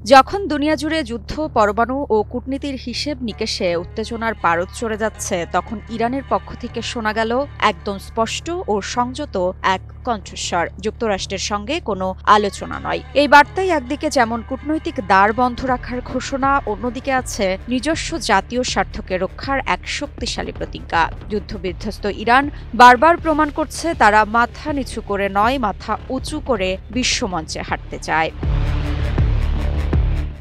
যখন দুনিয়া জুড়ে যুদ্ধ, পরমাণু ও কূটনীতির হিসেব নিকেশে উত্তেজনার পারদ চড়ে যাচ্ছে, তখন ইরানের পক্ষ থেকে শোনা গেল একদম স্পষ্ট ও সংযত এক কণ্ঠস্বর। যুক্তরাষ্ট্রের সঙ্গে কোনো আলোচনা নয়। এই বার্তায় একদিকে যেমন কূটনৈতিক দ্বার বন্ধ রাখার ঘোষণা, অন্যদিকে আছে নিজস্ব জাতীয় স্বার্থকে রক্ষার এক শক্তিশালী প্রতিজ্ঞা। যুদ্ধবিধ্বস্ত ইরান বারবার প্রমাণ করছে তারা মাথা নিচু করে নয়, মাথা উঁচু করে বিশ্বমঞ্চে হাঁটতে চায়।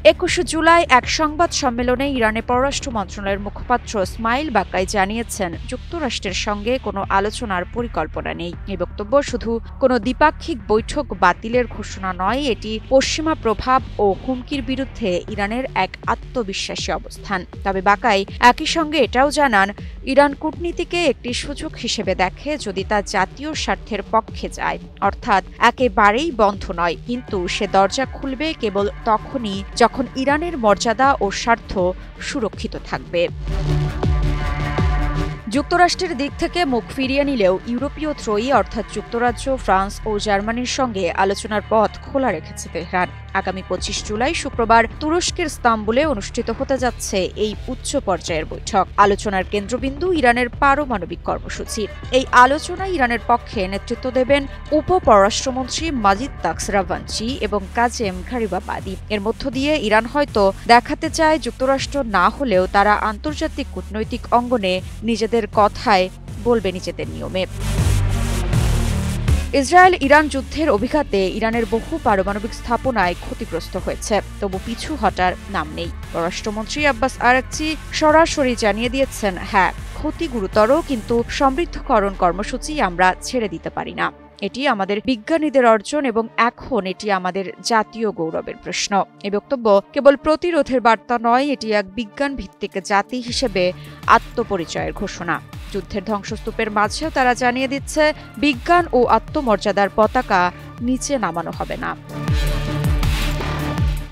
২১ জুলাই এক সংবাদ সম্মেলনে ইরানের পররাষ্ট্র মন্ত্রণালয়ের মুখপাত্র ইসমাইল বাকাই জানিয়েছেন, যুক্তরাষ্ট্রের সঙ্গে কোনো আলোচনার পরিকল্পনা নেই। এই বক্তব্য শুধু কোনো দ্বিপাক্ষিক বৈঠক বাতিলের ঘোষণা নয়, এটি পশ্চিমা প্রভাব ও হুমকির বিরুদ্ধে ইরানের এক আত্মবিশ্বাসী অবস্থান। তবে বাকাই একই সঙ্গে এটাও জানান, ইরান কূটনীতিকে একটি সুযোগ হিসেবে দেখে যদি তা জাতীয় স্বার্থের পক্ষে যায়, অর্থাৎ একেবারেই বন্ধ নয়, কিন্তু সে দরজা খুলবে কেবল তখনই যখন ইরানের মর্যাদা ও স্বার্থ সুরক্ষিত থাকবে। যুক্তরাষ্ট্রের দিক থেকে মুখ ফিরিয়ে নিলেও ইউরোপীয় ত্রয়ী অর্থাৎ যুক্তরাজ্য, ফ্রান্স ও জার্মানির সঙ্গে আলোচনার পথ খোলা রেখেছে তেহরান। আগামী ২৫ জুলাই শুক্রবার তুরস্কের ইস্তাম্বুলে অনুষ্ঠিত হতে যাচ্ছে এই উচ্চ পর্যায়ের বৈঠক। আলোচনার কেন্দ্রবিন্দু ইরানের পারমাণবিক কর্মসূচি। এই আলোচনায় ইরানের পক্ষে নেতৃত্ব দেবেন উপ-পররাষ্ট্রমন্ত্রী মাজিদ তাখস রাভানচি এবং কাজেম ঘারিবাবাদি। এর মধ্য দিয়ে ইরান হয়তো দেখাতে চায় যুক্তরাষ্ট্র না হলেও তারা আন্তর্জাতিক কূটনৈতিক অঙ্গনে নিজেদের কথায় বলবে নিজেদের নিয়মে। ইসরায়েল ইরান যুদ্ধের অভিঘাতে ইরানের বহু পারমাণবিক স্থাপনায় ক্ষতিগ্রস্ত হয়েছে, তবু পিছু হটার নাম নেই। পররাষ্ট্রমন্ত্রী আব্বাস আরাকচি সরাসরি জানিয়ে দিয়েছেন, হ্যাঁ, ক্ষতি গুরুতর, কিন্তু সমৃদ্ধকরণ কর্মসূচি আমরা ছেড়ে দিতে পারি না। এটি আমাদের বিজ্ঞানীদের অর্জন এবং এখন এটি আমাদের জাতীয় গৌরবের প্রশ্ন। এই বক্তব্য কেবল প্রতিরোধের বার্তা নয়, এটি এক বিজ্ঞান ভিত্তিক জাতি হিসেবে আত্মপরিচয়ের ঘোষণা। যুদ্ধের ধ্বংসস্তূপের মাঝেও তারা জানিয়ে দিচ্ছে, বিজ্ঞান ও আত্মমর্যাদার পতাকা নিচে নামানো হবে না।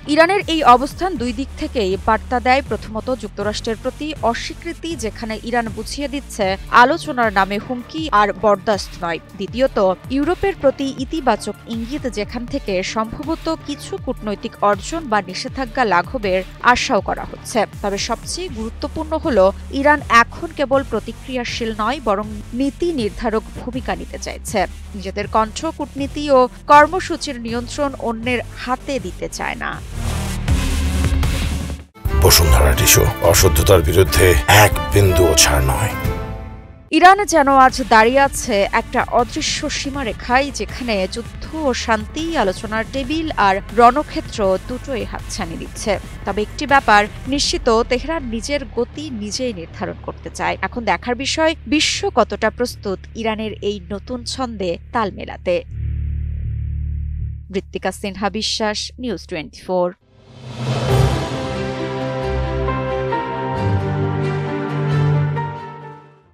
ইরানের এই অবস্থান দুই দিক থেকেই বার্তা দেয়। প্রথমত, যুক্তরাষ্ট্রের প্রতি অস্বীকৃতি, যেখানে ইরান বুঝিয়ে দিচ্ছে আলোচনার নামে হুমকি আর বরদাস্ত নয়। দ্বিতীয়ত, ইউরোপের প্রতি ইতিবাচক ইঙ্গিত, যেখান থেকে সম্ভবত কিছু কূটনৈতিক অর্জন বা নিষেধাজ্ঞা লাঘবের আশাও করা হচ্ছে। তবে সবচেয়ে গুরুত্বপূর্ণ হল, ইরান এখন কেবল প্রতিক্রিয়াশীল নয়, বরং নীতি নির্ধারক ভূমিকা নিতে চাইছে। নিজেদের কণ্ঠ, কূটনীতি ও কর্মসূচির নিয়ন্ত্রণ অন্যের হাতে দিতে চায় না। বসুন্ধরা টিস্যু, অশুদ্ধতার বিরুদ্ধে এক বিন্দুও ছাড় নয়। ইরান যেন আজ দাঁড়িয়ে আছে একটা অদৃশ্য সীমারেখায়, যেখানে যুদ্ধ ও শান্তি, আলোচনার টেবিল আর রণক্ষেত্র দুটোই হাতছানি দিচ্ছে। তবে একটি ব্যাপার নিশ্চিত, তেহরান নিজের গতি নিজেই নির্ধারণ করতে চায়। এখন দেখার বিষয়, বিশ্ব কতটা প্রস্তুত ইরানের এই নতুন ছন্দে তাল মেলাতে। ঋত্বিকা সিনহা বিশ্বাস, নিউজ 24।